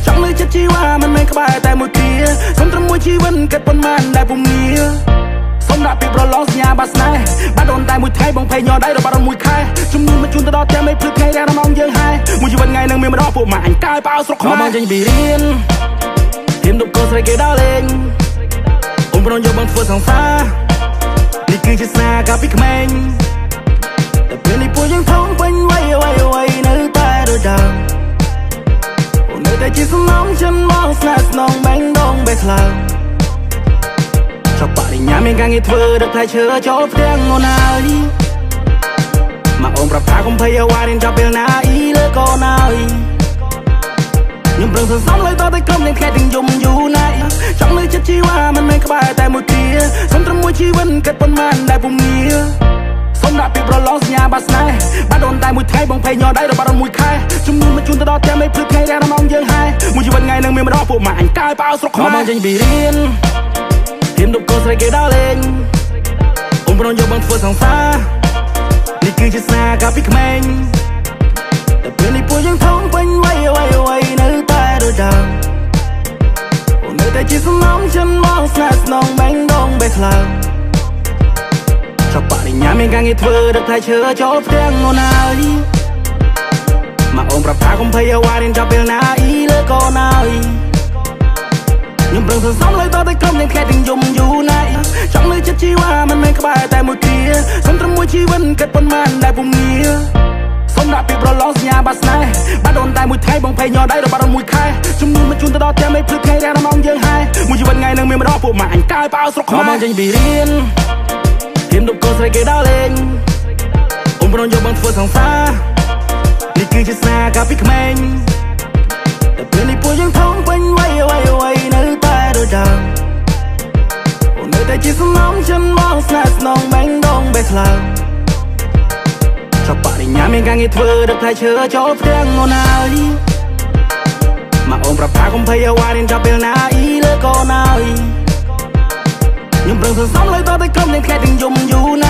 ចង់លើចិត្តជីវ៉ាមិនមែនក្បែរតែមួយគ្រាសុំត្រឹមមួយជីវិតគិតប៉ុន្មានដែលពុំងារសុំដាក់ពីប្រឡងសញ្ញាបាត់ស្នេហ៍បាត់អូនតែមួយថ្ងៃបងភ័យញ័រដៃរបស់អូនមួយខែជំនួនមកជូនទៅដល់តែមេភ្លឺថ្ងៃរាល់ម៉ោងយើងហែមួយជីវិតថ្ងៃនឹងមានម្ដងពួកម៉ាក់អញកាយប៉ាវស្រុកខ្មែរមកចេញពីរៀនធៀមដប់កោស្រីគេដល់លេងអូនប្រងយកបងធ្វើសង្សារនេះគឺជាស្នេហ៍កាលពីក្មេងតែពេលនេះពួកយើងធំពេញវ័យនៅតែដូចដើមអូននៅតែជាសំណងចិនមកស្នេហ៍ស្នងបែងដងបែកខ្លាំងចប់បរិញ្ញាមានការងារធ្វើដឹកផ្លែឈើចូលផ្ទាំងអូនហើយមកអូនប្រាប់ថាកុំភ័យអ្វីរៀនចាប់ពេលណាអ៊ីលើកូនហើយខ្ញុំប្រឹងសន្សំលើតតែក្រុមនឹងខែទាំងយំយូរណាស់ចង់លើចិត្តជីវ៉ាមិនមែនក្បែរតែមួយគ្រាសុំត្រឹមមួយជីវិតគិតប៉ុន្មានដែលពុំងារសុំដាក់ពីប្រឡងសញ្ញាបាត់ស្នេហ៍បាត់អូនតែមួយថ្ងៃបងភ័យញ័រដៃរបស់អូនមួយខែជំនួនមកជូនទៅដល់តែមេភ្លឺថ្ងៃរាល់ម៉ោងយើងហែមួយជីវិតថ្ងៃនឹងមានម្ដងពួកម៉ាក់អញកាយប៉ាវស្រុកខ្មែរមកចេញពីរៀនធៀមដប់កោស្រីគេដល់លេងអូនប្រងយកបងធ្វើសង្សារនេះគឺជាស្នេហ៍កាលពីក្មេងតែពេលនេះពួកយើងធំពេញវ័យនៅតែដូចដើមអូននៅតែជាសំណងចិនមកស្នេហ៍ស្នងបែងដងបែកខ្លាំងចប់បរិញ្ញាមានការងារធ្វើដឹកផ្លែឈើចូលផ្ទាំងអូនហើយមកអូនប្រាប់ថាកុំភ័យអ្វីរៀនចាប់ពេលណាអ៊ីលើកូនហើយខ្ញុំប្រឹងសន្សំលើតតែក្រុមនឹងខែទាំងយំយូរណាស់ចង់លើចិត្តជីវ៉ាមិនមែនក្បែរតែមួយគ្រាសុំត្រឹមមួយជីវិតគិតប៉ុន្មានដែលពុំងារសុំដាក់ពីប្រឡងសញ្ញាបាត់ស្នេហ៍បាត់អូនតែមួយថ្ងៃបងភ័យញ័រដៃរបស់អូនមួយខែជំនួនមកជូនទៅដល់តែមេភ្លឺថ្ងៃរាល់ម៉ោងយើងហែមួយជីវិតថ្ងៃនឹងមានម្ដងពួកម៉ាក់អញកាយប៉ាវស្រុកខ្មែរមកចេញពីរៀនធៀមដប់កោស្រីគេដល់លេងអូនប្រងយកបងធ្វើសង្សារនេះគឺជាស្នេហ៍កាលពីក្មេងតែពេលនេះពួកយើងធំពេញវ័យនៅតែដូចដើមអូននៅតែជាសំណងចិនមកស្នេហ៍ស្នងបែងដងបែកខ្លាំងចប់បរិញ្ញាមានការងារធ្វើដឹកផ្លែឈើចូលផ្ទាំងអូនហើយមកអូនប្រាប់ថាកុំភ័យអ្វីរៀនចាប់ពេលណាអ៊ីលើកូនហើយខ្ញុំប្រឹងសន្សំលើតតែក្រុមនឹងខែទាំងយំយូរណាស់